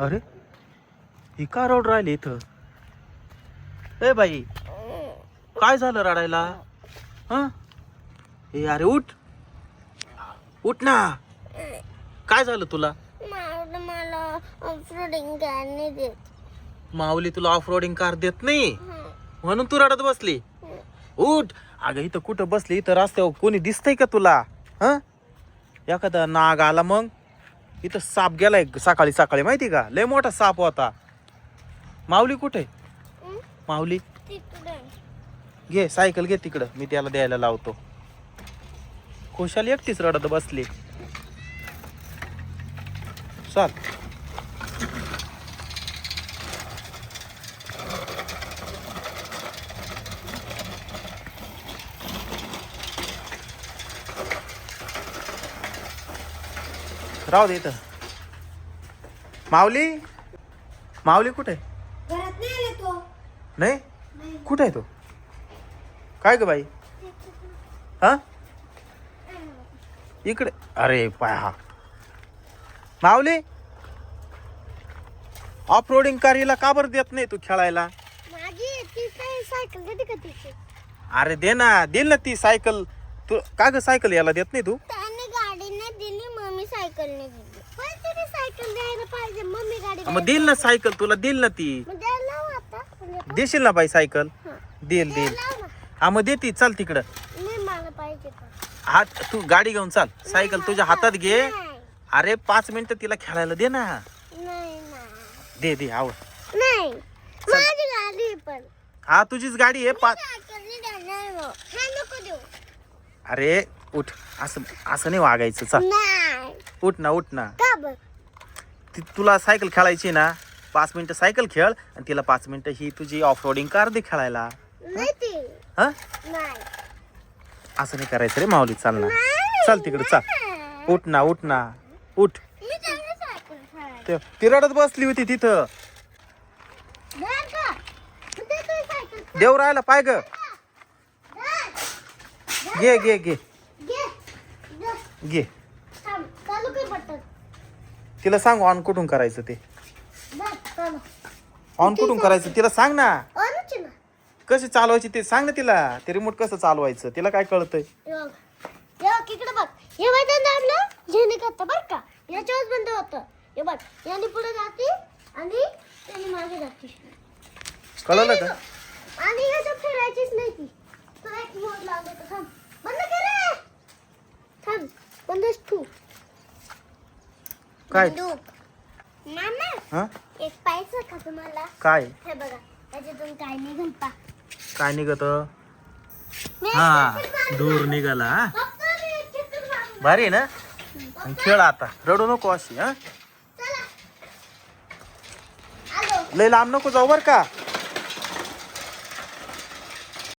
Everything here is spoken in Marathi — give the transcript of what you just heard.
अरे ही का रड राहिली इथं? ए बाई, काय झालं रडायला? हा ए अरे उठ उठ ना. काय झालं तुला? मला ऑफ रोडिंग कार नाही देत. माऊली तुला ऑफ रोडिंग कार देत नाही म्हणून तू रडत बसली. उठ. अगं इथं कुठं बसली? इथं रस्त्यावर कोणी दिसतंय का तुला? हा एखादा नाग आला मग? इथं साप गेलाय सकाळी सकाळी माहिती का? लय मोठा साप होता. माऊली कुठे? माऊली तिकडे घे सायकल घे तिकडं, मी त्याला द्यायला लावतो. खुशाली एकटीच रडत बसली. चाल. राहू दे इथं. माऊली माऊली कुठे? घरात नाही आले तो. नाही कुठे आहे तो? काय ग बाई? हा इकडे. अरे पाय हा माऊली ऑफ रोडिंग कार का बरं देत नाही तू खेळायला? माझी ती सायकल देते का तिची? अरे दे ना, देईल ना ती सायकल. तू का ग सायकल याला देत नाही तू? त्याने गाडी नाही दिली, मम्मी सायकल नाही दिली. पण तिने सायकल द्यायला पाहिजे, मम्मी गाडी मग देईल ना सायकल, तुला देईल ना ती. द्यायला लाव आता. म्हणजे देशील ना बाई सायकल? देईल देईल. लाव ना. हा मग देती. चल तिकडं. नाही मला पाहिजे पण. हा तू गाडी घेऊन चाल. सायकल तुझ्या हातात घे. नाही अरे 5 मिनिटं तिला खेळायला दे ना. नाही ना. दे दे आवड. नाही माझी गाडी आहे पण. हा तुझीच गाडी आहे. सायकल नाही देणार मग. हा नको देऊ. अरे उठ. असं असं नाही वागायचं. चल नाही. उठ ना उठ ना. का बघ? तुला सायकल खेळायची ना, 5 मिनिटं सायकल खेळ आणि तिला 5 मिनिटं ही तुझी ऑफ रोडिंग कार दे खेळायला. नाही ती. हा नाही. असं नाही करायचं रे माऊली. चाल ना. नाही. चल तिकडे चल. उठ ना उठ ना उठ. मी त्यांना सायकल खेळायला. ती रडत बसली होती तिथं. धर का? तू दे तुझी सायकल. देव राहायला पाय ग. धर. घे घे घे घे. धर. घे. थांब. चालू कर बटन. तिला सांग ऑन कुठून करायचं ते. धर. चालू. ऑन कुठून करायचं तिला सांग ना. अनुच ना. कशी चालवायची ते सांग ना तिला. ते रिमोट कसं चालवायचं तिला काय कळतंय? इकडे बघ. हे बटन दाबलं हे निघतं बरं का. याच्यावर बंद होतं. हे बघ याने पुढे जाते आणि त्याने मागे जाते. कळलं का? आणि याच्यात फिरायचीच नाही ती. तो एक मोड लावला तर थांब. बंद कर रे. थांब. बंदच ठेव. काय? बंदूक. मामा हा एक पाहायचं का तुम्हाला? काय हे बघा त्याच्यातून काय निघल पा. काय निघत? हा दूर निघाला. हा? भारी आहे ना. आणि खेळ आता. रडू नको अशी. हा लय लांब नको जाऊ बर का.